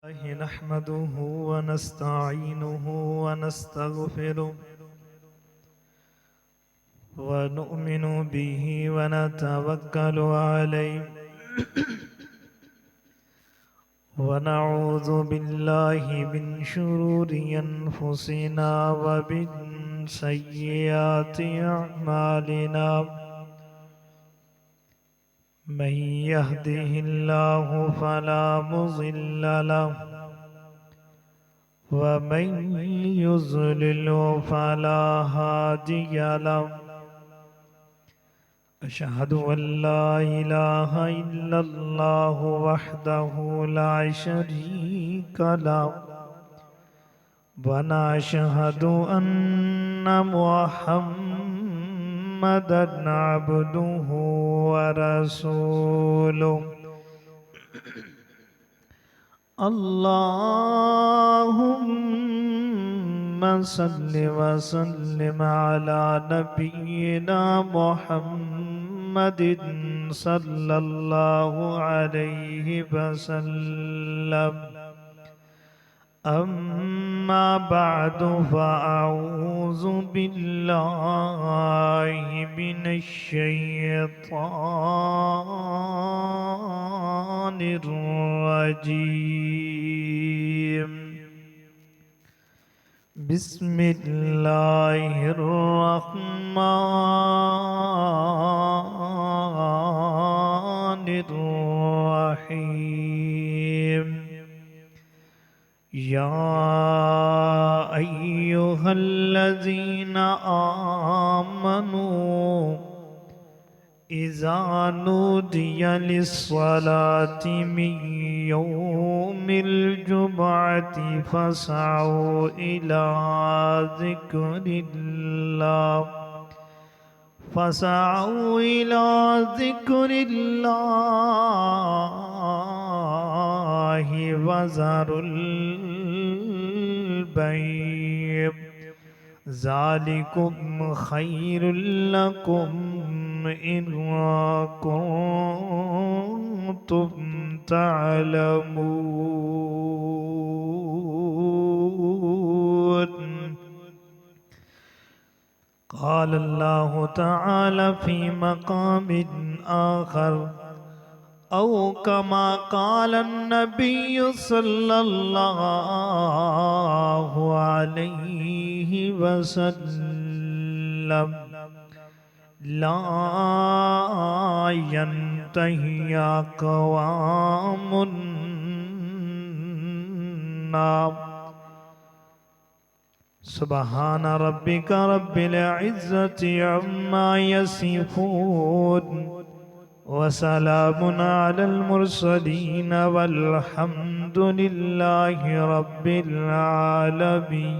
نحمده ونستعينه ونستغفره ونؤمن به ونتوكل عليه ونعوذ بالله من شرور أنفسنا ومن سيئات أعمالنا من يهده الله فلا مضل له ومن يضلل فلا هادي له أشهد أن لا إله إلا الله وحده لا شريك له ونشهد أن محمدا عبده ورسوله اللهم صل وسلم على نبينا محمد صلى الله عليه وسلم أما بعد فأعوذ بالله من الشيطان الرجيم بسم الله الرحمن الرحيم يا أيها الذين آمنوا إذا نودي للصلاة من يوم الجمعة فاسعوا إلى ذكر الله وذروا البيع ذلكم خير لكم إن كنتم تعلمون. قال الله تعالى في مقام آخر أو كما قال النبي صلى الله عليه وسلم لا ينتهي أقوام سبحان ربك رب العزة عما يصفون وسلام على المرسلين والحمد لله رب العالمين.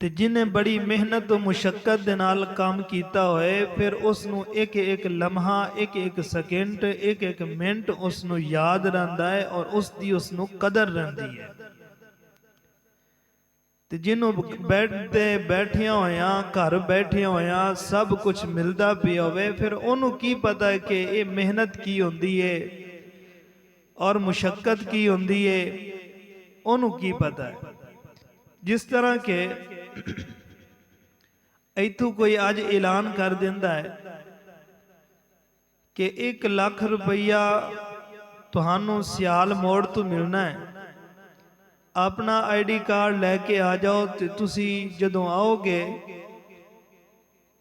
ਤੇ ਜਿਹਨੇ ਬੜੀ ਮਿਹਨਤ ਤੇ ਮੁਸ਼ੱਕਤ ਦੇ ਨਾਲ ਕੰਮ ਕੀਤਾ ਹੋਏ, ਫਿਰ ਉਸ ਨੂੰ ਇੱਕ ਇੱਕ ਲਮਹਾ, ਇੱਕ ਇੱਕ ਸਕਿੰਟ, ਇੱਕ ਇੱਕ ਮਿੰਟ ਉਸ ਨੂੰ ਯਾਦ ਰਹਿੰਦਾ ਹੈ ਔਰ ਉਸ ਦੀ ਉਸ ਨੂੰ ਕਦਰ ਰਹਿੰਦੀ ਹੈ। ਤੇ ਜਿਹਨੂੰ ਬੈਠਿਆਂ ਹੋਇਆਂ, ਘਰ ਬੈਠਿਆਂ ਹੋਇਆਂ ਸਭ ਕੁਝ ਮਿਲਦਾ ਪਿਆ ਹੋਵੇ, ਫਿਰ ਉਹਨੂੰ ਕੀ ਪਤਾ ਕਿ ਇਹ ਮਿਹਨਤ ਕੀ ਹੁੰਦੀ ਹੈ ਔਰ ਮੁਸ਼ੱਕਤ ਕੀ ਹੁੰਦੀ ਹੈ, ਉਹਨੂੰ ਕੀ ਪਤਾ ਹੈ। ਜਿਸ ਤਰ੍ਹਾਂ ਕਿ ਇੱਥੋਂ ਕੋਈ ਅੱਜ ਐਲਾਨ ਕਰ ਦਿੰਦਾ ਹੈ ਕਿ 1 ਲੱਖ ਰੁਪਈਆ ਤੁਹਾਨੂੰ ਸਿਆਲ ਮੋੜ ਤੋਂ ਮਿਲਣਾ ਹੈ, ਆਪਣਾ ਆਈਡੀ ਕਾਰਡ ਲੈ ਕੇ ਆ ਜਾਓ, ਤੇ ਤੁਸੀਂ ਜਦੋਂ ਆਓਗੇ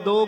2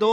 2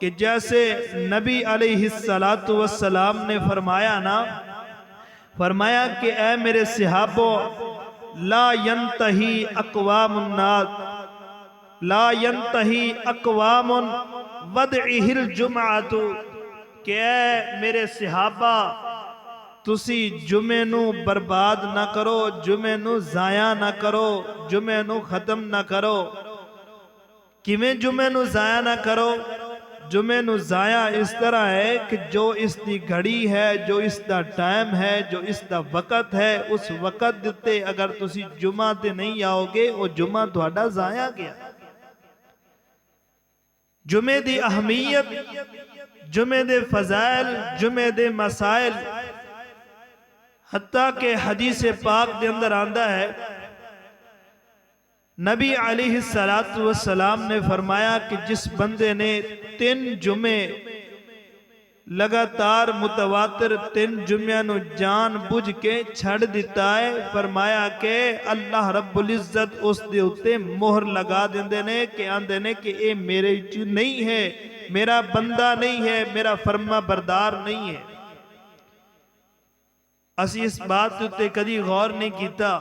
کہ جیسے نبی علیہ السلام نے فرمایا نا، فرمایا کہ اے میرے صحابو، لا ینتہی اقوام الناس، لا ینتہی اقوام ودعہ الجمعۃ، کہ اے میرے صحابہ تسی جمعے نو برباد نہ کرو، جمعے نو ضائع نہ کرو، جمعے نو ختم نہ کرو۔ کیویں جمعے نو ضائع نہ کرو؟ جمعے نو ضائع اس طرح ہے کہ جو اس دی گھڑی ہے، جو اس دا ٹائم ہے، جو اس دا وقت ہے، اس وقت دیتے اگر تسی جمعہ تے نہیں آؤ گے، وہ جمعہ تہاڈا ضائع گیا۔ جمعے دی اہمیت، جمعے دے فضائل، جمعے دے مسائل، حتیٰ کہ حدیث پاک دے اندر آندہ ہے، نبی علیہ السلام نے فرمایا کہ جس بندے نے 3 جمعے لگاتار متواتر 3 جمعہ نو جان بوجھ کے چھڑ دیتا ہے، فرمایا کہ اللہ رب العزت اس دے اتے مہر لگا دیندے نے کہ آندے نے کہ اے میرے جو نہیں ہے، میرا بندہ نہیں ہے، میرا فرما بردار نہیں ہے۔ اسی اس بات تے کدی غور نہیں کیتا،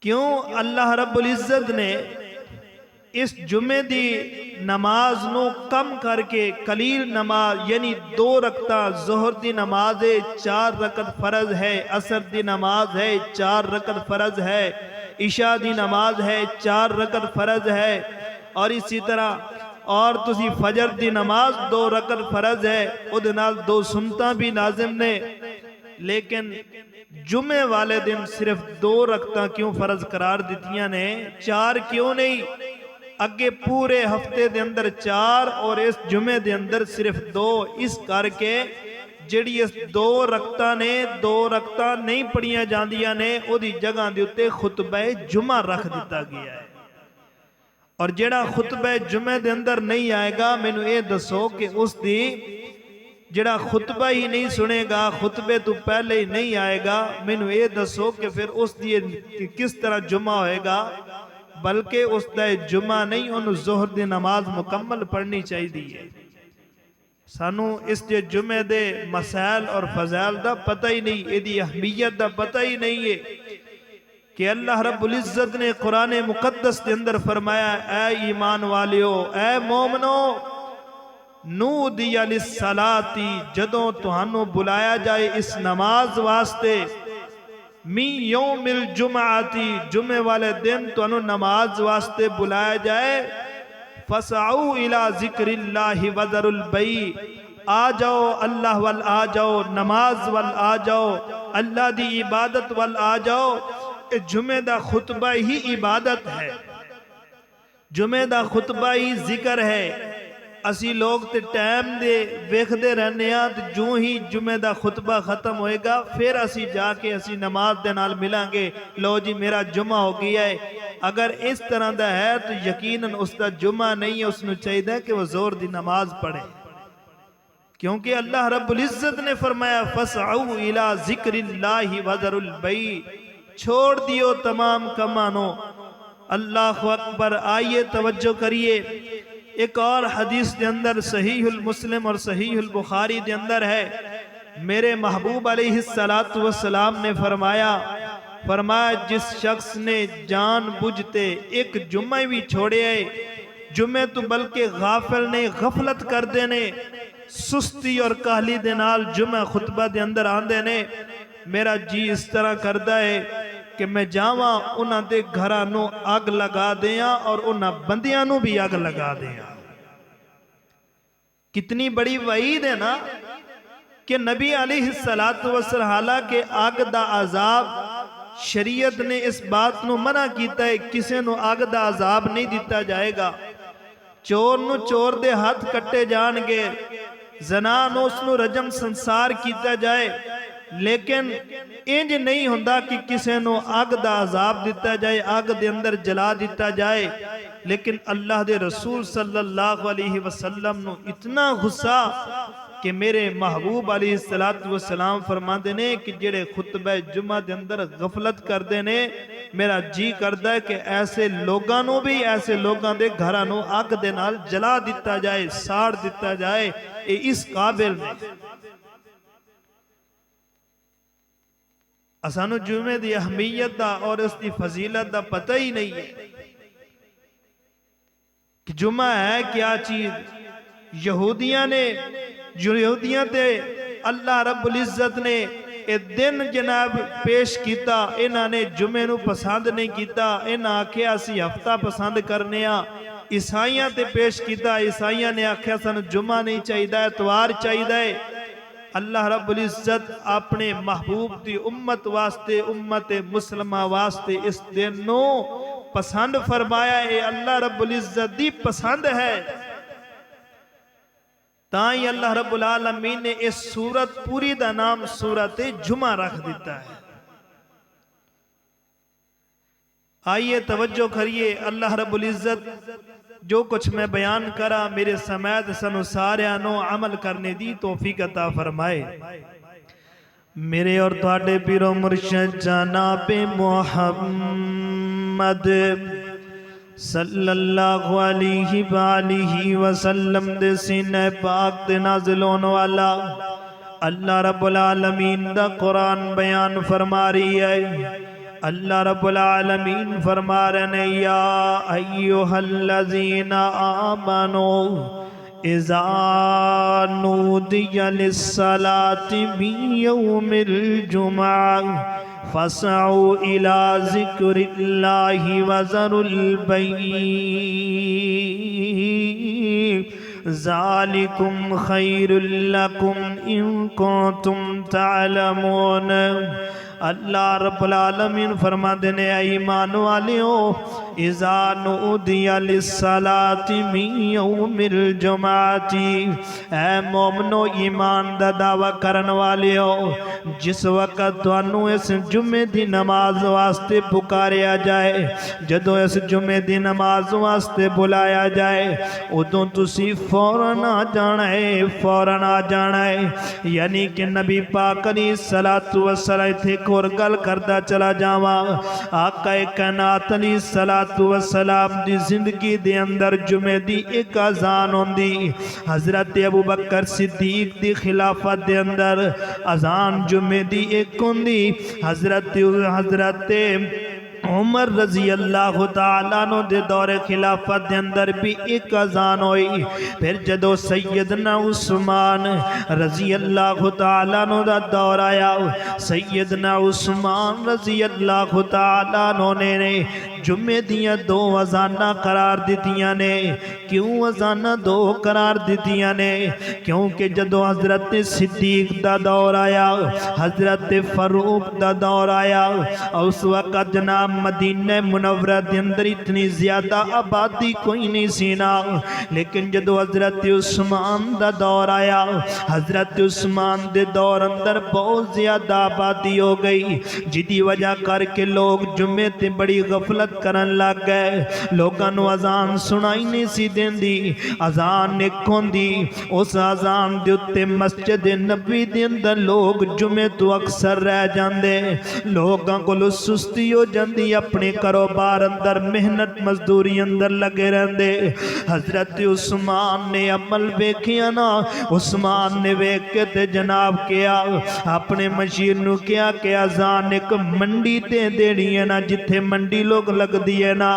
کیوں اللہ رب العزت نے اس جمعے دی نماز نو کم کر کے قلیل نماز، یعنی 2 رکعتاں ظہر دی نماز ہے، 4 رکعت فرض ہے، عصر دی نماز ہے، 4 رکعت فرض ہے، عشاء دی نماز ہے، 4 رکعت فرض ہے، اور اسی طرح اور تسی فجر دی نماز 2 رکعت فرض ہے، او دے نال 2 سنتاں بھی لازم نے، لیکن جمعے والے دن صرف 2 رکعتاں کیوں فرض قرار دیتیاں نے؟ 4 کیوں نہیں؟ اگے پورے ہفتے دے اندر 4 اور اس جمعے دے اندر صرف 2، اس کر کے جڑی اس 2 رکعتاں نے 2 رکعتاں نہیں پڑھیاں جاندیاں نے، او دی جگہ دے اتے خطبہ جمعہ رکھ دیتا گیا ہے۔ اور جڑا خطبہ جمعہ دے اندر نہیں آئے گا، میں نو اے دسو کہ اس دی جڑا خطبہ ہی نہیں سنے گا، خطبے تو پہلے ہی نہیں آئے گا، میں نو اے دسو کہ پھر اس دی کس طرح جمعہ ہوئے گا؟ بلکہ اس دا جمعہ نہیں، انہوں ظہر دی نماز مکمل پڑھنی چاہی دیئے۔ سانو اس دے جمعے دے مسائل اور فضائل دا پتہ ہی نہیں، اے دی اہمیت دا پتہ ہی نہیں ہے کہ اللہ رب العزت نے قرآن مقدس دے اندر فرمایا، اے ایمان والیو، اے مومنو، نودی للصلاۃ، جدوں تہانوں بلایا جائے اس نماز واسطے، من یوم الجمعۃ، جمعے والے دن تہانوں نماز واسطے بلایا جائے، فسعوا الی ذکر اللہ وذروا البیع، آ جاؤ اللہ وال آ جاؤ، نماز وال آ جاؤ، اللہ دی عبادت وال آ جاؤ۔ جمعہ دا خطبہ ہی عبادت ہے، جمعہ دا خطبہ ہی ذکر ہے۔ اسی لوگ تے ٹائم دے ویکھ دے رہنے ہیں، جو ہی جمعہ دا خطبہ ختم ہوئے گا پھر اسی جا کے اسی نماز دے نال ملیں گے، لو جی میرا جمعہ ہو گیا ہے۔ اگر اس طرح دا ہے تو یقیناً اس دا جمعہ نہیں ہے، اس نے چاہیے کہ وہ زور دی نماز پڑھے، کیونکہ اللہ رب العزت نے فرمایا فَسْعَوْا إِلَىٰ ذِكْرِ اللَّهِ وَذَرُوا الْبَيْعَ، چھوڑ دیو تمام کمانو۔ اللہ اکبر۔ آئیے توجہ کریے، ایک اور حدیث دے اندر صحیح المسلم اور صحیح البخاری دے اندر ہے، میرے محبوب علیہ السلام نے فرمایا جس شخص نے جان بجھتے ایک جمعہ بھی چھوڑے آئے، جمعہ تو بلکہ غافل نے غفلت کر دینے، سستی اور کہلی دے نال جمعہ خطبہ دے اندر آندے نے، میرا جی اس طرح کردہ ہے کہ میں جاواں انہاں دے گھرانوں آگ لگا دیاں اور انہاں بندیانوں بھی آگ لگا دیاں۔ کتنی بڑی وعید ہے نا کہ نبی علیہ السلام حالانکہ آگ دا عذاب شریعت نے اس بات نو منع کیتا ہے، کسے نو آگ دا عذاب نہیں دیتا جائے گا، چور نو چور دے ہاتھ کٹے جان گے، زنان اس نو رجم سنسار کیتا جائے، لیکن انج نہیں ہوندہ کہ کسے نو آگ دا عذاب دیتا جائے، آگ دے اندر جلا دیتا جائے، لیکن اللہ دے رسول صلی اللہ علیہ وسلم نو اتنا غصہ کہ میرے محبوب علیہ السلام فرماندے نے کہ جڑے خطبہ جمعہ دے اندر غفلت کردے نے میرا جی کردا ہے کہ ایسے لوگاں نو بھی ایسے لوگاں دے گھراں نو اگ دے نال جلا دتا جائے ساڑ دتا جائے اے اس قابل نے اسانو جمعے دی اہمیت دا اور اس دی فضیلت دا پتہ ہی نہیں ہے کہ جمعہ ہے کیا چیز یہودیاں تے اللہ رب العزت نے اے دن جناب پیش کیتا انہاں نے جمعے نو پسند نہیں کیتا انہاں آکھیا اسی ہفتہ پسند کرنیاں عیسائیاں تے پیش کیتا عیسائیاں نے آکھیا سانو جمعہ نہیں چاہیدا اتوار چاہیدا ہے اللہ رب العزت اپنے محبوب دی امت واسطے امت مسلمہ واسطے اس دن نو پسند فرمایا ہے اللہ رب العزت دی پسند ہے تائیں اللہ رب العالمین نے اس سورت پوری دا نام سورت جمعہ رکھ دیتا ہے آئیے توجہ کریے اللہ رب العزت جو کچھ میں بیان کرا میرے سمیت سنو ساریانو عمل کرنے دی توفیق عطا فرمائے میرے اور تواڈے پیر و مرشد جناب محمد صلی اللہ علیہ وآلہ وسلم دے سینہ پاک دے نازل ہونے والا اللہ رب العالمین دا قرآن بیان فرما رہی ہے اللہ رب العالمین فرما رہے ہیں یا ایوہ الذین آمنوا اذا نودی للصلاة من یوم الجمعہ فاسعوا الى ذکر اللہ وذروا البیع ذالکم خیر لکم ان کنتم تعلمون اللہ رب العالمین فرما دینے ایمان والیوں اذا نودی للصلاة من یوم الجمعہ اے مومنو ایمان دا دعویٰ کرن والیوں جس وقت توانو اس جمعے دی نماز واسطے پکاریا جائے جدو اس جمعے دی نماز واسطے بلایا جائے ادھوں تسی فوراً آ جانا ہے یعنی کہ نبی پاک علیہ السلام تھے اور گل کردہ چلا جاواں آقا کائنات علیہ السلام دی زندگی دے اندر جمعے دی ایک اذان ہوندی حضرت ابو بکر صدیق دی خلافت دے اندر اذان جمعے دی ایک ہوندی حضرت عمر رضی اللہ تعالیٰ نو دے دور خلافت دے اندر بھی ایک اذان ہوئی پھر جدو سیدنا عثمان رضی اللہ تعالیٰ نو دا دور آیا سیدنا عثمان رضی اللہ تعالیٰ نو نے جمعے دیاں دو اذانہ قرار دیتیاں نے کیوں اذانہ دو قرار دیتیاں نے کیونکہ جدو حضرت صدیق دا دور آیا حضرت فاروق دا دور آیا اس وقت جناب مدینہ منورہ دے اندر اتنی زیادہ آبادی کوئی نہیں سینا لیکن جدو حضرت عثمان دا دور آیا حضرت عثمان دے دور اندر بہت زیادہ آبادی ہو گئی جدی وجہ کر کے لوگ جمعے تے بڑی غفلت کرن لگ گئے لوگاں نو اذان سنائی نہیں سی دین دی اذان ایک ہوندی اس اذان دے اتے مسجد نبوی دے اندر لوگ جمعے تو اکثر رہ جاندے لوگاں کو سستی ہو جاندی اپنے کاروبار اندر محنت مزدوری اندر لگے رہندے حضرت عثمان نے عمل ویکھیا نا عثمان نے ویکھ کے تے جناب کیا اپنے مشیر نو کیا کہ اذان ایک منڈی تے دینی ہے نا جتھے منڈی لوگ لگ دیئے نا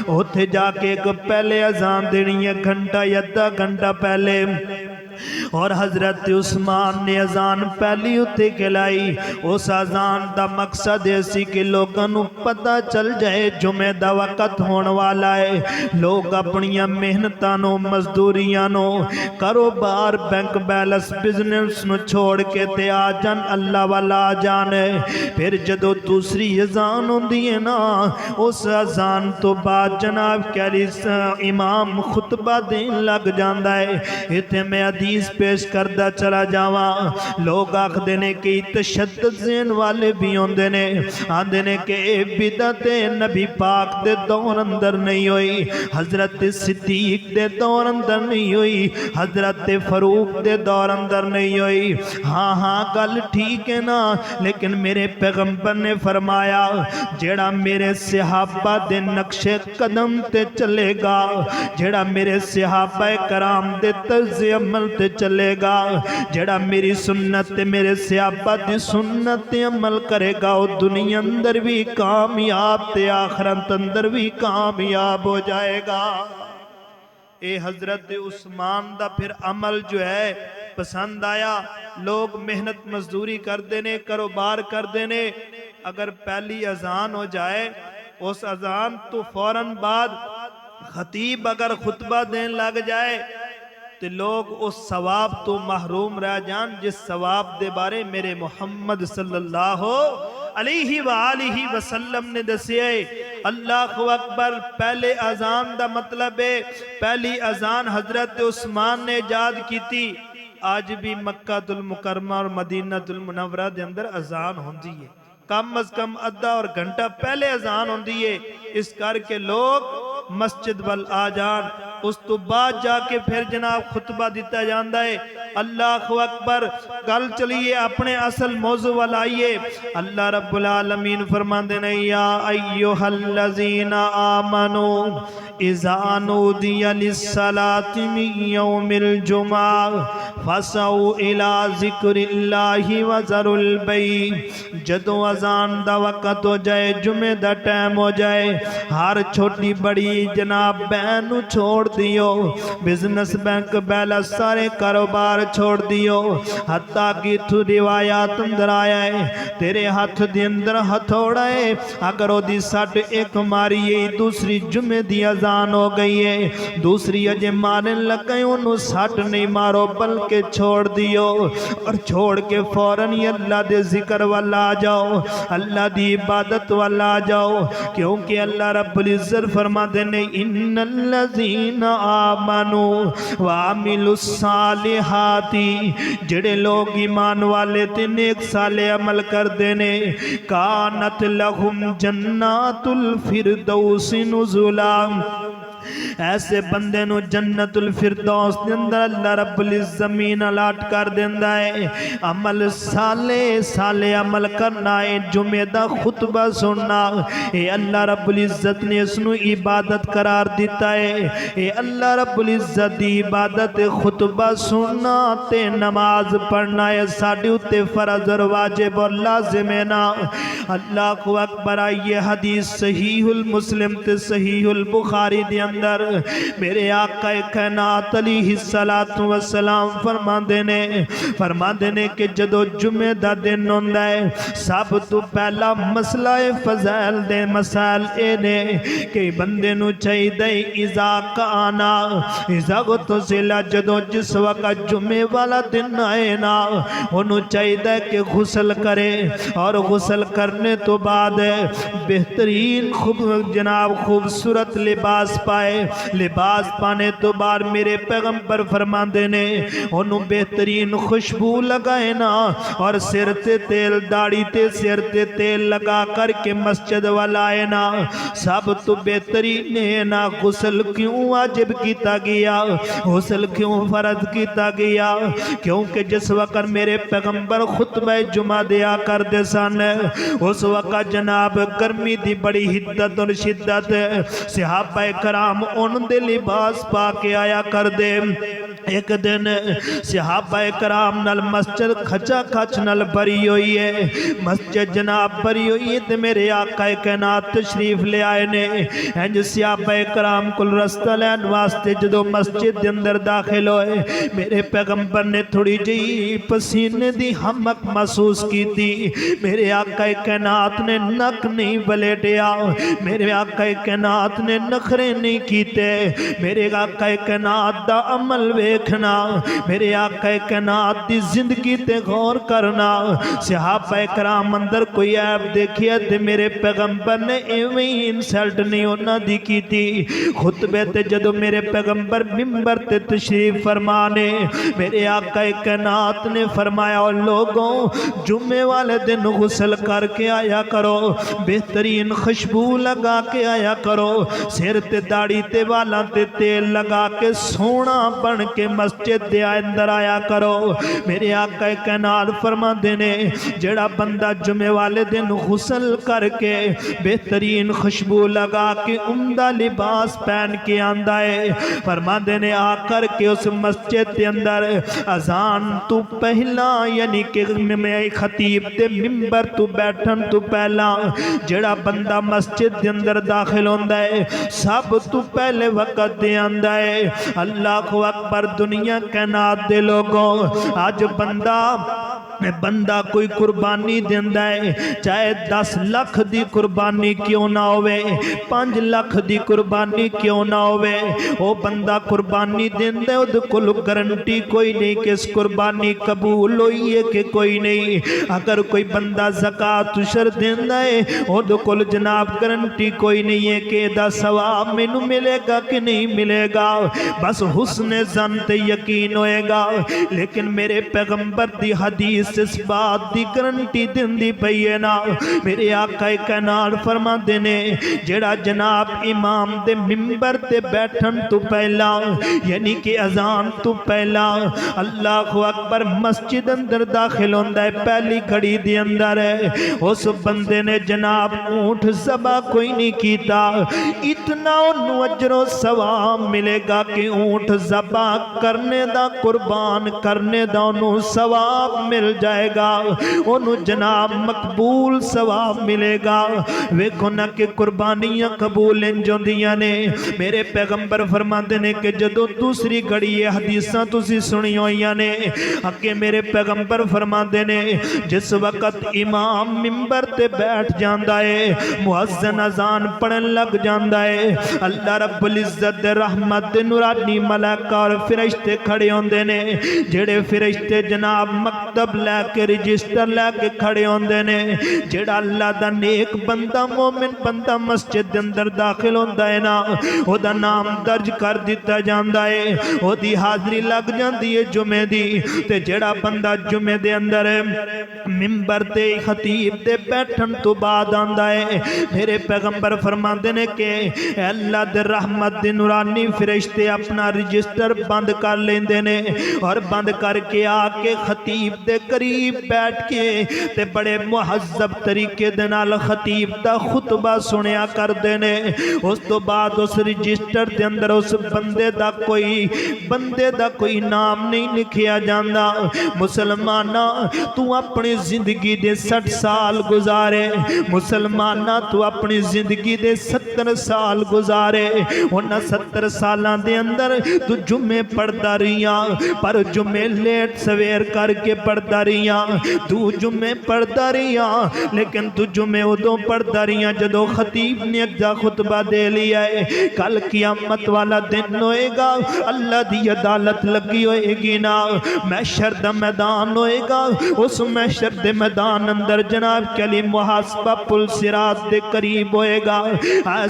اوتھے جا کے ایک پہلے اذان دینی ہے گھنٹہ یا 10 گھنٹہ پہلے اور حضرت عثمان نے اذان پہلی اتے کھلائی اس اذان دا مقصد ایسی کہ لوگوں نو پتہ چل جائے جمعہ دا وقت ہون والا ہے لوگ اپنیاں محنتانوں مزدوریانوں کاروبار بینک بیلنس بزنس نو چھوڑ کے تے آ جان اللہ والا آ جانے پھر جدو دوسری اذان ہوندی ہے نا اس اذان تو بعد جناب کہلی امام خطبہ دین لگ جاندہ ہے اتنے میں حدیث پیش کردہ چلا جاواں لوگ آکھدے نے کہ تشدد ذہن والے بھی ہوندے نے آندے نے کہ اے بدعت نبی پاک دے دور اندر نہیں ہوئی حضرت صدیق دے دور اندر نہیں ہوئی حضرت فاروق دے دور اندر نہیں ہوئی ہاں ہاں گل ٹھیک ہے نا لیکن میرے پیغمبر نے فرمایا جیڑا میرے صحابہ دے نقش قدم تے چلے گا جیڑا میرے صحابہ کرام دے طرز عمل تے چلے گا جیڑا میری سنت تے میرے صحابہ دی سنت تے عمل کرے گا وہ دنیا اندر بھی کامیاب تے آخرت اندر بھی کامیاب ہو جائے گا اے حضرت عثمان دا پھر عمل جو ہے پسند آیا لوگ محنت مزدوری کر دینے کاروبار کر دینے اگر پہلی اذان ہو جائے اس اذان تو فوراً بعد خطیب اگر خطبہ دین لگ جائے تو لوگ اس ثواب تو محروم رہ جان جس ثواب دے بارے میرے محمد صلی اللہ علیہ وآلہ وسلم نے دسیے اللہ اکبر پہلے اذان دا مطلب ہے پہلی اذان حضرت عثمان نے ایجاد کی تھی آج بھی مکہ المکرمہ اور مدینہ المنورہ دے اندر اذان ہوندی ہے کم از کم ادھا اور گھنٹہ پہلے اذان ہوندی ہے اس کر کے لوگ مسجد وال آ جان اس تو بعد جا کے پھر جناب خطبہ دیتا جاندہ ہے اللہ اکبر گل چلیے اپنے اصل موضوع والائیے اللہ رب العالمین فرماندے نے یا ایوہ الذین آمنوا اذا نودی للصلاة من یوم الجمعہ فسعوا الى ذکر اللہ وذروا البیع جدو اذان دا وقت ہو جائے جمعہ دا ٹائم ہو جائے ہر چھوٹی بڑی جناب بہن چھوڑ دیو بزنس بینک بیلا سارے کاروبار چھوڑ دیو حتیٰ کہ تو روایات اندر آیا ہے تیرے ہاتھ دی اندر ہتھوڑا ہے اگر وہ دی سٹ ایک ماری ہے دوسری جمعہ دی اذان ہو گئی ہے دوسری اجے مارن لگئے انہوں سٹ نہیں مارو بلکہ چھوڑ دیو اور چھوڑ کے فوراً ہی اللہ دے ذکر والا آ جاؤ اللہ دی عبادت والا آ جاؤ کیونکہ اللہ رب العزت فرما دینے ان الذین آمنوا وعملوا الصالحات جڑے لوگ ایمان والے تے نیک صالح عمل کر دینے کانت لہم جنات الفردوس نزلا ایسے بندے نو جنت الفردوس دے اندر اللہ رب العزمین الاٹ کر دیندہ ہے عمل سالے عمل کرنا ہے جمعہ دا خطبہ سننا اے اللہ رب العزت نے اس نو عبادت قرار دیتا ہے اے اللہ رب العزت دی عبادت خطبہ سننا تے نماز پڑھنا ہے ساڑھے اتے فرض اور واجب اور لازم ہے نا اللہ اکبر آئیے حدیث صحیح المسلم تے صحیح البخاری دی اندر میرے آقا کائنات علیہ السلام فرما دینے کہ جدو جمعہ دا دن ہوندہ ہے سب تو پہلا مسئلہ فضائل دے مسائل اے نے کہ بندے نو چاہی دے اذا کانا اذا گتو سلا جدو جس وقت جمعہ والا دن آئے نا انہوں چاہی دے کہ غسل کرے اور غسل کرنے تو بعد بہترین جناب خوبصورت لباس پائے لباس پانے تو بار میرے پیغمبر فرمان دینے انہوں بہترین خوشبو لگائے نا اور سر تے تیل داڑی تے سر تے تیل لگا کر کے مسجد والا آئے نا سب تو بہترین ہے نا غسل کیوں واجب کیتا گیا غسل کیوں فرض کیتا گیا کیونکہ جس وقت میرے پیغمبر خطبہ جمعہ دیا کر دے سن اس وقت جناب گرمی دی بڑی حدت اور شدت صحابہ کرام ان دے لباس پا کے آیا کر دے ایک دن صحابہ کرام نال مسجد کھچا کھچ نال بری ہوئی ہے مسجد جناب بری ہوئی ہے تے میرے آقا کائنات تشریف لے آئے نے انج صحابہ کرام کل رستہ لین واسطے جدو مسجد دے اندر داخل ہوئے میرے پیغمبر نے تھوڑی جی پسینے دی ہمک محسوس کی تھی میرے آقا کائنات نے نک نہیں بلیٹیا میرے آقا کائنات نے نخرے نہیں کیتے میرے آقا کائنات دا عمل ویکھ ویکھنا میرے آقا کائنات دی زندگی تے غور کرنا صحابہ کرام اندر کوئی عیب دیکھیا تے میرے پیغمبر نے ایویں ہی انسلٹ نہیں ہونا دی کی تھی خطبے تے جدو میرے پیغمبر ممبر تے تشریف فرمانے میرے آقا کائنات نے فرمایا اور لوگوں جمعے والے دن غسل کر کے آیا کرو بہترین خوشبو لگا کے آیا کرو سر تے داڑھی تے والا تے تیل لگا کے سونا بن کے مسجد دے اندر آیا کرو میرے آقا کائنات فرما دینے جڑا بندہ جمعے والے دن غسل کر کے بہترین خوشبو لگا کے عمدہ لباس پہن کے آندا ہے فرما دینے آ کر کے اس مسجد دے اندر اذان تو پہلا یعنی کہ میں خطیب تے ممبر تو بیٹھن تو پہلا جڑا بندہ مسجد دے اندر داخل ہوندا ہے سب تو پہلے وقت دے آندا ہے اللہ اکبر دنیا کائنات دے لوگوں آج بندہ کوئی قربانی دیندا ہے چاہے 10 لاکھ دی قربانی کیوں نہ ہوئے 5 لاکھ دی قربانی کیوں نہ ہوئے وہ بندہ قربانی دیندا ہے وہ کول گارنٹی کوئی نہیں کہ اس قربانی قبول ہوئی ہے کہ کوئی نہیں اگر کوئی بندہ زکات عشر دیندا ہے وہ کول جناب گارنٹی کوئی نہیں ہے کہ دا ثواب مینوں ملے گا کہ نہیں ملے گا بس حسن ظن تے یقین ہوئے گا لیکن میرے پیغمبر دی حدیث اس بات دی گارنٹی دیندی پئی ہے نا میرے آقا کائنات فرما دینے جڑا جناب امام دے ممبر تے بیٹھن تو پہلا یعنی کہ اذان تو پہلا اللہ اکبر مسجد اندر داخل ہوندا ہے پہلی گھڑی دے اندر ہے اس بندے نے جناب اونٹ ذبح کوئی نہیں کیتا اتنا انہوں اجر و ثواب ملے گا کہ اونٹ ذبح کرنے دا قربان کرنے دا انہوں ثواب مل جائے گا انہوں جناب مقبول ثواب ملے گا ویکھو نہ کہ قربانیاں قبول انجوندیاں نے میرے پیغمبر فرماتے نے کہ جدو دوسری گھڑی یہ حدیثاں تسی سنی ہوئیاں نے اکے میرے پیغمبر فرماتے نے جس وقت امام ممبر تے بیٹھ جاندا ہے مؤذن اذان پڑھن لگ جاندا ہے اللہ رب العزت دے رحمت دے نورانی ملائکہ اور فرشتے کھڑے ہوندے نے جڑے فرشتے جناب مکتب لے کے رجسٹر لے کے کھڑے ہوندے نے جڑا اللہ دا نیک بندہ مومن بندہ مسجد دے اندر داخل ہوندا ہے نا او دا نام درج کر دتا جاندا ہے او دی حاضری لگ جاندی ہے جمعے دی تے جڑا بندہ جمعے دے اندر ممبر تے خطیب دے بیٹھن تو بعد آندا ہے میرے پیغمبر فرماندے نے کہ اے اللہ دے رحمت دے نورانی فرشتے اپنا رجسٹر بند کر لیندے نے اور بند کر کے آ کے خطیب دے قریب بیٹھ کے تے بڑے مہذب طریقے دے نال خطیب دا خطبہ سنیا کر دینے اس تو بعد اس رجسٹر دے اندر اس بندے دا کوئی نام نہیں لکھیا جاندا مسلمانہ تو اپنی زندگی دے 60 سال گزارے مسلمانہ تو اپنی زندگی دے 70 سال گزارے انہاں 70 سالان دے اندر تو جمعے پڑھدا رہیاں پر جمعے لیٹ سویر کر کے پڑھدا رہیاں تو جمعے پڑھدا رہیاں لیکن تو جمعے ادوں پڑھدا رہیاں جدو خطیب نے اجا خطبہ دے لیا ہے کل قیامت والا دن ہوئے گا اللہ دی عدالت لگی ہوئے گی نا محشر دا میدان ہوئے گا اس محشر دے میدان اندر جناب کلی محاسبہ پل صراط دے قریب ہوئے گا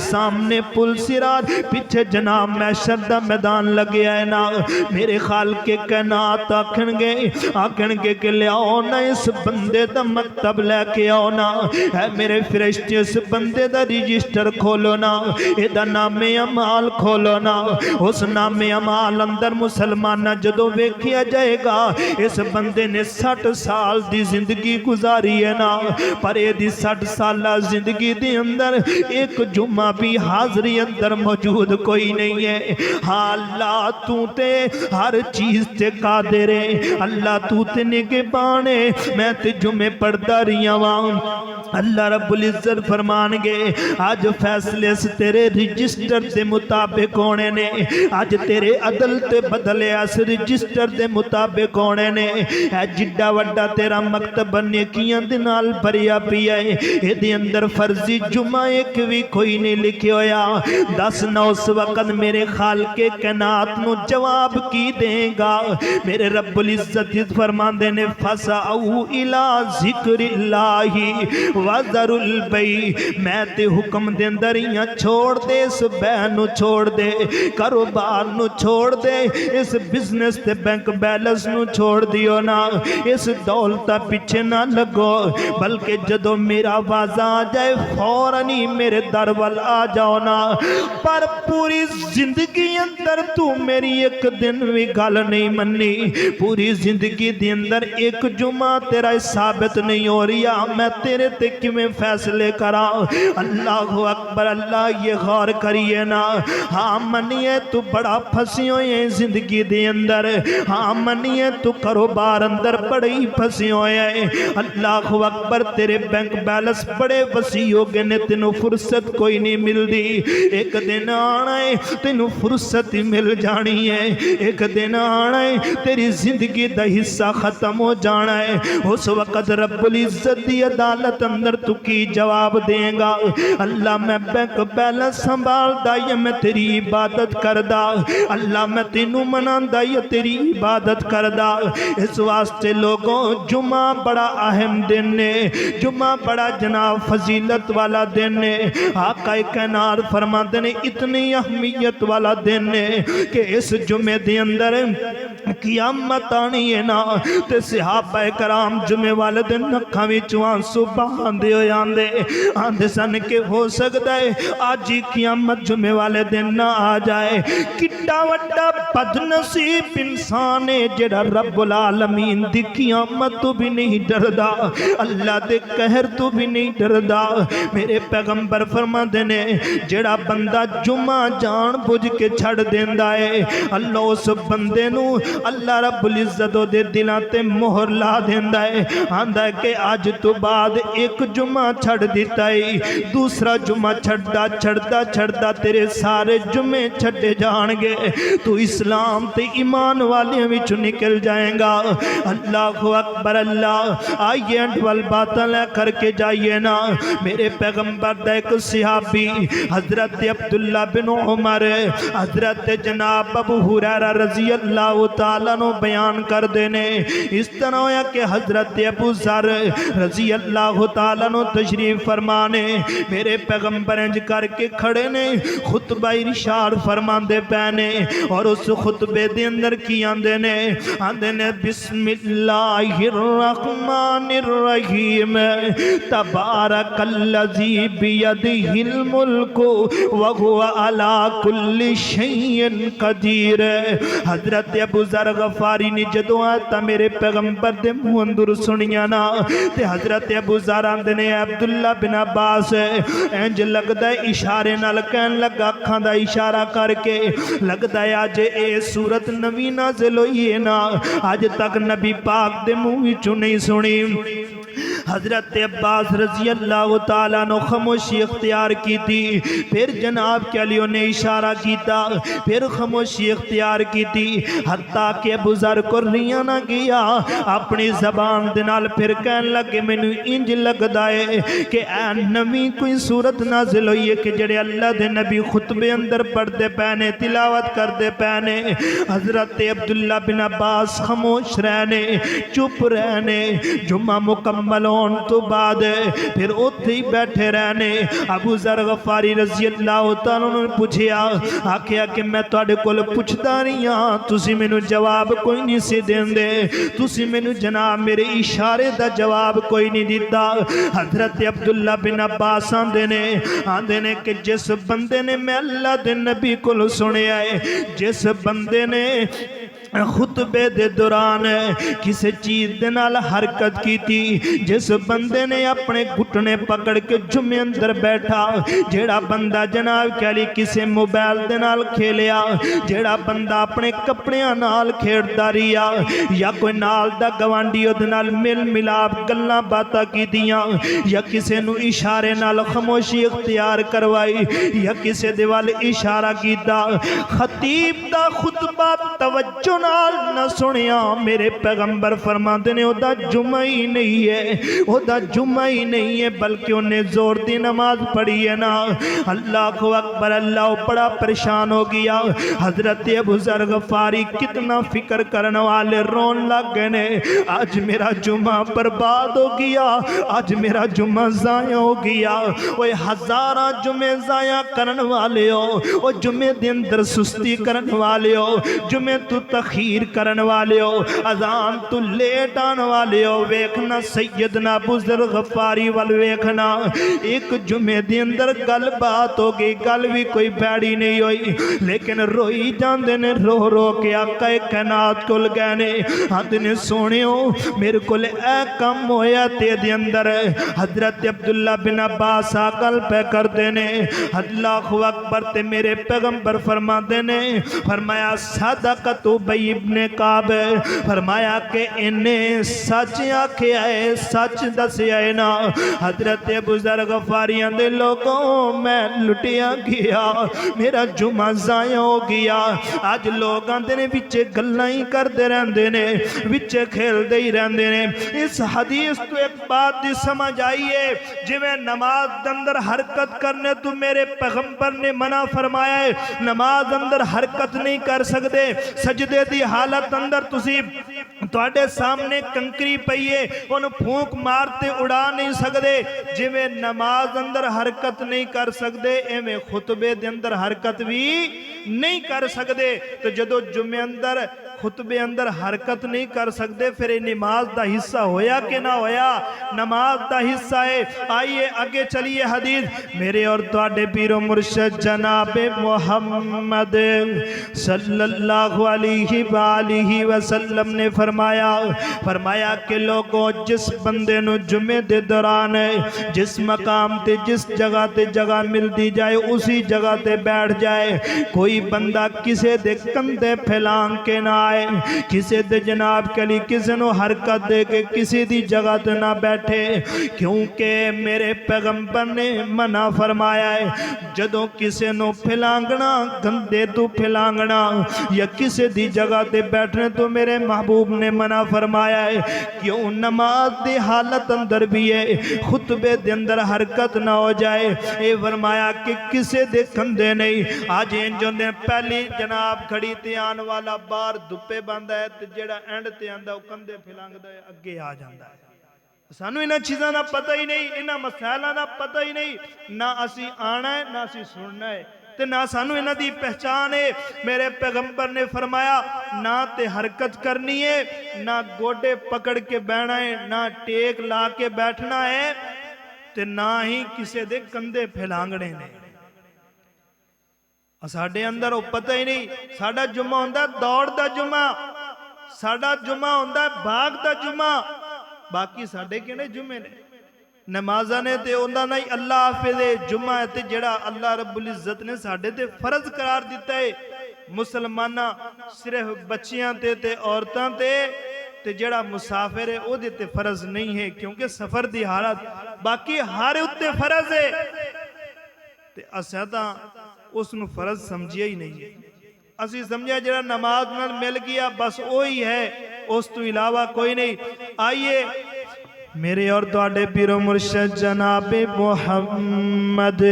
سامنے پل صراط پیچھے جناب محشر دا میدان لگے ہے نا میرے خالق کے کائنات آکھن گے کہ لے آؤ نا اس بندے دا مکتب لے کے آؤ نا اے میرے فرشتے اس بندے دا رجسٹر کھولو نا اے دا نام اعمال کھولو نا اس نام اعمال اندر مسلمانہ جدو ویکھیا جائے گا اس بندے نے 60 سال دی زندگی گزاری ہے نا پر اے دی 60 سالہ زندگی دی اندر ایک جمعہ بھی حاضری اندر موجود کوئی نہیں ہے ہاں اللہ تو تے ہر چیز تے قادر ہے اللہ تو تے نگہ نگہبان ہے میں تے جمعے پڑھدا رہیا واں اللہ رب العزت فرمان گے آج فیصلے سے تیرے رجسٹر دے مطابق ہونے نے آج تیرے عدل تے بدلے اس رجسٹر دے مطابق ہونے نے اے جڈا وڈا تیرا مکتب نیکیاں دے نال بھریا پیا ہے اے دے اندر فرضی جمعہ ایک بھی کوئی نہیں لکھے ہویا دس نہ اس وقت میرے خالق کائنات نو جواب کی دیں گا میرے رب العزت فرمان دے نے فَسَعُوا إِلَىٰ ذِكْرِ اللَّهِ وَذَرُوا الْبَيْعَ میں تے حکم دے اندر یہاں چھوڑ دے اس بے نو چھوڑ دے کاروبار نو چھوڑ دے اس بزنس تے بینک بیلنس نو چھوڑ دیو نا اس دولتہ پیچھے نہ لگو بلکہ جدو میرا آواز آ جائے فوراً ہی میرے در وال آ جاؤ نا پر پوری زندگی اندر تو میری ایک دن بھی گل نہیں منی پوری زندگی دے اندر ایک جمعہ تیرا ثابت نہیں ہو رہا میں تیرے تے کیویں فیصلے کرا اللہ اکبر اللہ یہ غور کریے نا ہاں منیے تو بڑا پھسی ہوئے ہیں زندگی دے اندر ہاں منیے تو کاروبار اندر بڑی پھسی ہوئے ہیں اللہ اکبر تیرے بینک بیلنس بڑے وسیع ہو گئے نے تینوں فرصت کوئی نہیں مل دی ایک دن آنا ہے تینوں فرصت مل جانی ہے ایک دن آنا ہے تیری زندگی دا حصہ ختم ہو جانا ہے اس وقت رب العزت دی عدالت اندر تو کی جواب دیں گا اللہ میں بینک بیلنس سنبھال دا یا میں تیری عبادت کردہ اللہ میں تینوں مناندہ یا تیری عبادت کردہ اس واسطے لوگوں جمعہ بڑا اہم دن ہے جمعہ بڑا جناب فضیلت والا دن ہے آقا کائنات فرماتے نے اتنی اہمیت والا دن ہے کہ اس جمعے دے اندر قیامت آنی ہے نا تے صحابہ کرام جمعے والے دن نکھاں وچوں آنسو بہاندے ہوئے آندے سن کہ ہو سکتا ہے آج ہی قیامت جمعے والے دن نہ آ جائے کٹا وڈا بد نصیب انسان ہے جڑا رب العالمین دی قیامت تو بھی نہیں ڈردا اللہ دے قہر تو بھی نہیں ڈردا میرے پیغمبر فرماندے نے جڑا بندہ جمعہ جان بوجھ کے چھڑ دیندا ہے اللہ اس بندے نو اللہ رب العزت دے دلاں تے مہر لا دیندا ہے آندا ہے کہ آج تو بعد ایک جمعہ چھڑ دیتا ہے دوسرا جمعہ چھڑدا تیرے سارے جمعے چھڑے جان گے تو اسلام تے ایمان والے وچ نکل جائیں گا اللہ اکبر اللہ آئیے انڈول باتاں لے کر کے جائیے نا میرے پیغمبر دا ایک صحابی حضرت عبداللہ بن عمر حضرت جناب ابو ہریرہ رضی اللہ تعالیٰ نو بیان کر دینے اس طرح ہویا کہ حضرت ابو ذر رضی اللہ تعالیٰ نو تشریف فرمانے میرے پیغمبر انج کر کے کھڑے نے خطبہ ارشاد فرمان دے پہنے اور اس خطبے دے اندر کی آندے نے بسم اللہ الرحمن الرحیم تبارک اللذی بیدہ الملک وہو علی کل شیء قدیر حضرت ابو ذر غفاری نے جدو آتا میرے پیغمبر دے منہ اندر سنیا نا تے حضرت ابو ذر آندے نے عبداللہ بن عباس انج لگدا ہے اشارے نال کہن لگا اکھاں دا اشارہ کر کے لگدا ہے آج اے صورت نوی نازل ہوئی ہے نا آج تک نبی پاک دے منہ وچوں نہیں سنی حضرت عباس رضی اللہ تعالیٰ نے خاموشی اختیار کی تھی پھر جناب کے علیوں نے اشارہ کیتا پھر خاموشی اختیار کی تھی حتیٰ کہ ابو ذر کو ریاں نہ گیا اپنی زبان دنال پھر کہن لگے میں نے انج لگدا ہے کہ اے نبی کوئی صورت نازل ہوئی ہے کہ جڑے اللہ دے نبی خطبے اندر پڑھ دے پہنے تلاوت کر دے پہنے حضرت عبداللہ بن عباس خاموش رہنے چپ رہنے جمعہ مکمل ہون تو بعد پھر اتھے ہی بیٹھے رہنے ابو ذر غفاری رضی اللہ تعالیٰ نے پوچھیا آکھیا کہ میں تواڈے کول پوچھدا رہی ہاں تسی مینوں جواب کوئی نہیں سی دیندے تسی مینوں جناب میرے اشارے دا جواب کوئی نہیں دیتا حضرت عبداللہ بن عباس آندے نے کہ جس بندے نے میں اللہ دے نبی کول سنیا ہے جس بندے نے خطبے دے دوران کسی چیز دے نال حرکت کی تھی جس بندے نے اپنے گھٹنے پکڑ کے جمعے اندر بیٹھا جیڑا بندہ جناب کہلی کسی موبائل دے نال کھیلیا جیڑا بندہ اپنے کپڑیاں نال کھیڑدا رہیا یا کوئی نال دا گوانڈیو دے نال مل ملاب گلاں باتاں کیتیاں یا کسی نو اشارے نال خاموشی اختیار کروائی یا کسی دے وال اشارہ کیتا خطیب دا خطبہ توجہ نال نہ سنیا میرے پیغمبر فرماتے نے او دا جمعہ ہی نہیں ہے او دا جمعہ ہی نہیں ہے بلکہ انہیں زور دی نماز پڑھی ہے نا اللہ اکبر اللہ بڑا پریشان ہو گیا حضرت ابو ذر غفاری کتنا فکر کرنے والے رون لگ گئے نے آج میرا جمعہ برباد ہو گیا آج میرا جمعہ ضائع ہو گیا وہ ہزارہ جمعے ضائع کرنے والے ہو وہ جمعے دن اندر سستی کرنے والے ہو جمعے تو تخیر کرنے والے ہو اذان تو لیٹ آنے والے ہو ویکھنا سیدنا ابو ذر غفاری وال ویکھنا ایک جمعے دے اندر گل بات ہو گئی گل بھی کوئی بیڑی نہیں ہوئی لیکن روئی جاندے نے رو رو کے آقا کائنات کول گئے نے آندے نے سونیو میرے کول اے کم ہویا تے دے اندر حضرت عبداللہ بن عباس آقل پہ کر دینے اللہ اکبر تے میرے پیغمبر فرما دینے فرمایا صدقت ابی ابن کعب فرمایا کہ انہیں سچ آکھے آئے سچ دسے آئے نا حضرت ابو ذر غفاری اندے لوگوں میں لٹیا گیا میرا جمعہ ضائع ہو گیا آج لوگ اندے نے بچے گلائیں کر دے رہندے نے بچے کھیل دے ہی رہندے نے اس حدیث تو ایک بات دی سمجھ آئیے جویں نماز اندر حرکت کرنے تو میرے پیغمبر نے منع فرمایا ہے نماز اندر حرکت نہیں کر سکتے سجدے دی حالت اندر تسی تواڈے سامنے کنکری پئیے ان پھونک مارتے اڑا نہیں سکتے جویں نماز اندر حرکت نہیں کر سکتے ایویں خطبے دے اندر حرکت بھی نہیں کر سکتے تو جدو جمعے اندر خطبے اندر حرکت نہیں کر سکتے پھر نماز دا حصہ ہویا کہ نہ ہویا نماز دا حصہ ہے آئیے آگے چلیے حدیث میرے اور تواڈے پیر و مرشد جناب محمد صلی اللہ علیہ وآلہ وسلم نے فرمایا کہ لوگوں جس بندے نو جمعے دے دوران جس مقام تے جس جگہ تے جگہ مل دی جائے اسی جگہ تے بیٹھ جائے کوئی بندہ کسے دے کندے پھیلان کے نہ آئے کسے دے جناب کلی کسے نو حرکت دے کے کسی دی جگہ تے نہ بیٹھے کیونکہ میرے پیغمبر نے منع فرمایا ہے جدوں کسے نو پھلانگنا گندے تو پھلانگنا یا کسے دی جگہ تے بیٹھنے تو میرے محبوب نے منع فرمایا ہے کیوں نماز دی حالت اندر بھی ہے خطبے دے اندر حرکت نہ ہو جائے اے فرمایا کہ کسے دے کندے نہیں آج انجوں دے پہلی جناب کھڑی تے آن والا بار دپے باندھا ہے تے جیڑا اینڈ تے آندا او کندے پھلانگدا ہے اگے آ جاندا ہے سانو انہاں چیزاں دا پتہ ہی نہیں انہاں مسائلاں دا پتہ ہی نہیں نہ اسی آنا ہے نہ اسی سننا ہے تے نہ سانو انہاں دی پہچان ہے میرے پیغمبر نے فرمایا نہ تے حرکت کرنی ہے نہ گوڈے پکڑ کے بیٹھنا ہے نہ ٹیک لا کے بیٹھنا ہے تے نہ ہی کسے دے کندھے پھیلانگنے نے ساڈے اندر او پتہ ہی نہیں ساڈا جمعہ ہوندا دوڑ دا جمعہ ساڈا جمعہ ہوندا بھاگ دا جمعہ باقی ساڈے کیڑے جمعے نے نمازاں نے تے اوندا نہیں اللہ حافظ جمعہ تے جڑا اللہ رب العزت نے ساڈے تے فرض قرار دیتا ہے مسلماناں صرف بچیاں تے عورتاں تے جڑا مسافر ہے او دے تے فرض نہیں ہے کیونکہ سفر دی حالت باقی ہر اُتے فرض ہے تے اساں تاں اس نو فرض سمجھیا ہی نہیں ہے اسی سمجھا جڑا نماز نال مل گیا بس وہی ہے اس تو علاوہ کوئی نہیں آئیے میرے اور تواڈے پیر و مرشد جناب محمد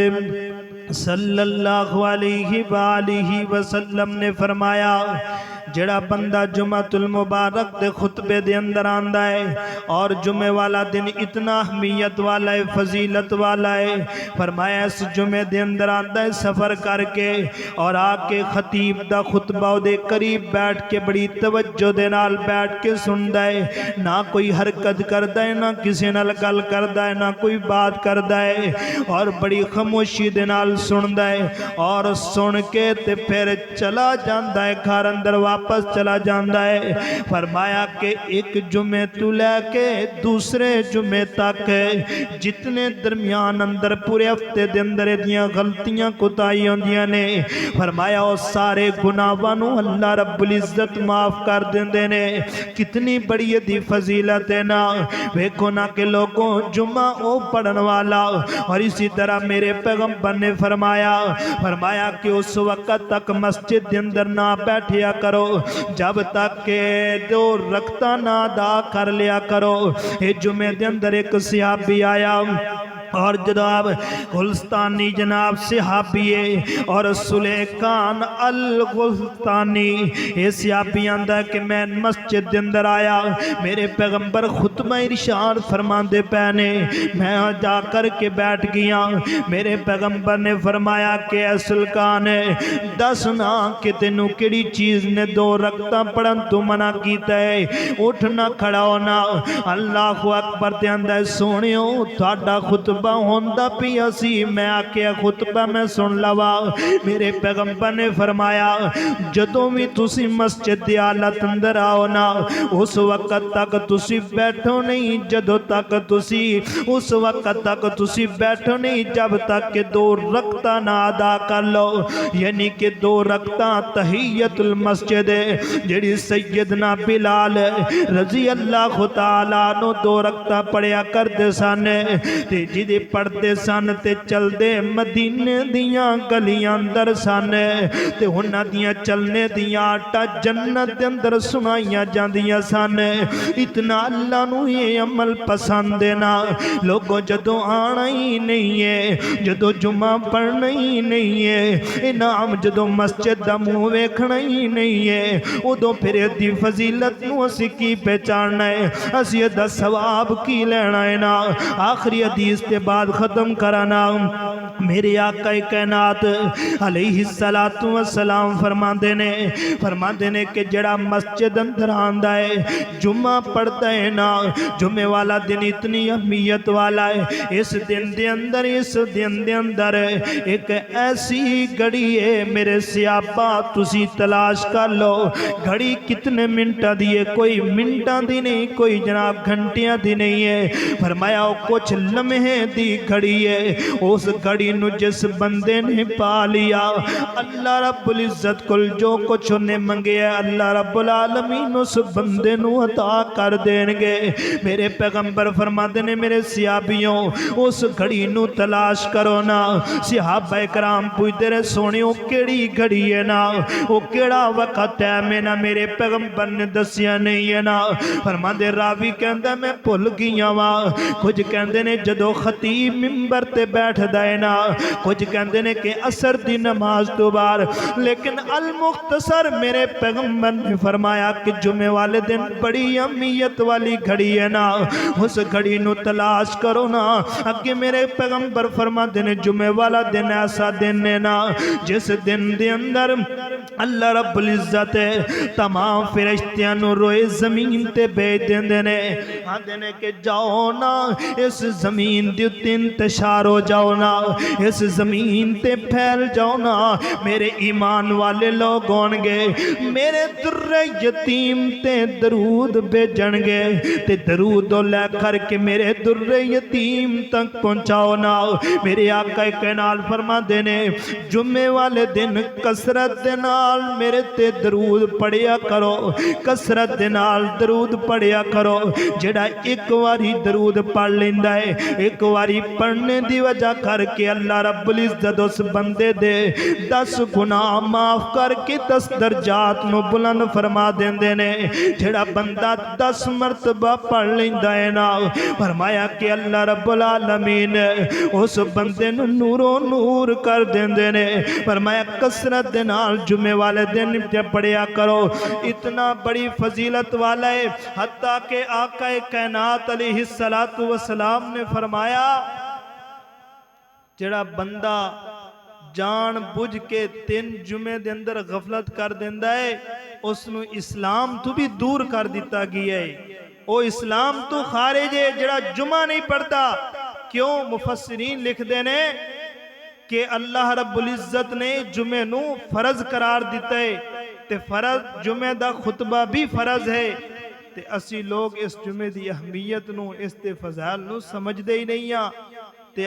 صلی اللہ علیہ وآلہ وسلم نے فرمایا جڑا بندہ جمعۃ المبارک دے خطبے دے اندر آندا ہے اور جمعے والا دن اتنا اہمیت والا ہے فضیلت والا ہے فرمایا اس جمعے دے اندر آندا ہے سفر کر کے اور آ کے خطیب دا خطبہ دے قریب بیٹھ کے بڑی توجہ دے نال بیٹھ کے سندا ہے نہ کوئی حرکت کردا ہے نہ کسی نال گل کردا ہے نہ کوئی بات کردا ہے اور بڑی خاموشی دے نال سندا ہے اور سن کے تے پھر چلا جاندا ہے گھر اندر واپس واپس چلا جاندا ہے۔ فرمایا کہ ایک جمعے تو لے کے دوسرے جمعے تک جتنے درمیان اندر پورے ہفتے دے اندر دیاں غلطیاں کوتاہیاں ہوندیاں نے، فرمایا وہ سارے گناہاں نو اللہ رب العزت معاف کر دیندے نے۔ کتنی بڑی دی فضیلت ہے نا۔ ویکھو نا کہ لوگوں جمعہ او پڑھن والا، اور اسی طرح میرے پیغمبر نے فرمایا کہ اس وقت تک مسجد دے اندر نہ بیٹھیا کرو جب تک کہ 2 رکعتاں نہ ادا کر لیا کرو۔ اے جمعے دے اندر ایک صحابی آیا، اور جناب غلستانی جناب صحابی ہے، اور سلیکان الغلستانی یہ صحابی آندہ کہ میں مسجد دے اندر آیا، میرے پیغمبر خطبہ ارشاد فرماندے پہنے، میں جا کر کے بیٹھ گیا۔ میرے پیغمبر نے فرمایا کہ اے سلکان دس نا کہ تینوں کیڑی چیز نے 2 رکعتاں پڑھن تو منع کیتا ہے، اٹھنا کھڑا ہونا۔ اللہ اکبر دے اندر سونیو تھاڈا خطبہ ہوندہ پیا سی، میں آکیا خطبہ میں سن لوا۔ میرے پیغمبر نے فرمایا جدوں بھی تسی مسجد دی حالت اندر آؤ نا، اس وقت تک تسی بیٹھو نہیں، جدوں تک تسی اس وقت تک تسی بیٹھو نہیں جب تک کہ 2 رکعتاں نہ ادا کر لو، یعنی کہ 2 رکعتاں تحیت المسجد جڑی سیدنا بلال رضی اللہ تعالیٰ عنہ 2 رکعتاں پڑھیا کردے سن، تے جدے پڑھتے سن تے چل دے مدینے دیاں گلیاں اندر سن، تے انہاں دیاں چلنے دیاں آٹا جنت دے اندر سنائیاں جاندیاں سن۔ اتنا اللہ نو یہ عمل پسند نا، لوگوں جدوں آنا ہی نہیں ہے، جدوں جمعہ پڑھنا ہی نہیں ہے، انعام جدوں مسجد دا منہ ویکھنا ہی نہیں ہے، ادوں پھر دی فضیلت نو اسی کی پہچاننا ہے، اسی دا ثواب کی لینا ہے نا۔ آخری حدیث تے بعد ختم کرانا، میرے آقا کائنات علیہ السلام فرماندے نے کہ جڑا مسجد اندر آندا ہے جمعہ پڑھتا ہے نا، جمعے والا دن اتنی اہمیت والا ہے، اس دن دے اندر ایک ایسی گھڑی ہے میرے سیابا تسی تلاش کر لو، گھڑی کتنے منٹہ دی ہے، کوئی منٹہ دی نہیں، کوئی جناب گھنٹیاں دی نہیں ہے، فرمایا کچھ لمحے دی گھڑی ہے، اس گھڑی نو جس بندے نے پا لیا اللہ رب العزت کل جو کچھ انہیں منگے ہے اللہ رب العالمین اس بندے نو عطا کر دیں گے۔ میرے پیغمبر فرماتے نے میرے صحابیوں اس گھڑی نو تلاش کرو نا، صحابہ کرام پوچھتے رہے سونیوں کیڑی گھڑی ہے نا، وہ کیڑا وقت ہے میں نا، میرے پیغمبر نے دسیا نہیں ہے نا، فرماتے راوی کہندہ میں بھول گیا وا، کچھ کہندے نے جدو خطیب ممبر تے بیٹھ دائے نا، کچھ کہندے نے کہ عصر دی نماز تو بار، لیکن المختصر میرے پیغمبر نے فرمایا کہ جمعے والے دن بڑی اہمیت والی گھڑی ہے نا، اس گھڑی نو تلاش کرو نا۔ اگے میرے پیغمبر فرماتے نے جمعے والا دن ایسا دن ہے نا جس دن دے اندر اللہ رب العزت تمام فرشتیاں نو روئے زمین تے بیج دیندے نے، آندے نے کہ جاؤ نا اس زمین دی انتشار ہو جاؤ نا، اس زمین تے پھیل جاؤ نا، میرے ایمان والے لوگ ہونگے میرے در یتیم تے درود بھیجن گے، تے درود لے کر کے میرے در یتیم تک پہنچاؤ نا۔ میرے آقا کائنات فرما دینے جمعے والے دن کثرت دے نال میرے تے درود پڑھیا کرو، کثرت دے نال درود پڑھیا کرو، جڑا ایک واری درود پڑھ لیندہ ہے، ایک واری پڑھنے دی وجہ کر کے اللہ رب العزت اس بندے دے 10 گناہ معاف کر کے 10 درجات نو بلند فرما دیندے نے۔ جڑا بندہ 10 مرتبہ پڑھ لیندہ ہے نا، فرمایا کہ اللہ رب العالمین اس بندے نو نور و نور کر دیندے نے۔ فرمایا کثرت دے نال جمعے والے دن پڑھیا کرو، اتنا بڑی فضیلت والا ہے، حتیٰ کہ آقا کائنات علیہ السلام نے فرمایا جڑا بندہ جان بجھ کے 3 جمعے دے اندر غفلت کر دیندہ ہے اس نو اسلام تو بھی دور کر دیتا گیا ہے، او اسلام تو خارج ہے جڑا جمعہ نہیں پڑھتا۔ کیوں؟ مفسرین لکھ دینے کہ اللہ رب العزت نے جمعے نو فرض قرار دیتا ہے، تے فرض جمعے دا خطبہ بھی فرض ہے تے اسی لوگ اس جمعے دی اہمیت نو اس دے فضائل نو سمجھ دے ہی نہیں ہاں تے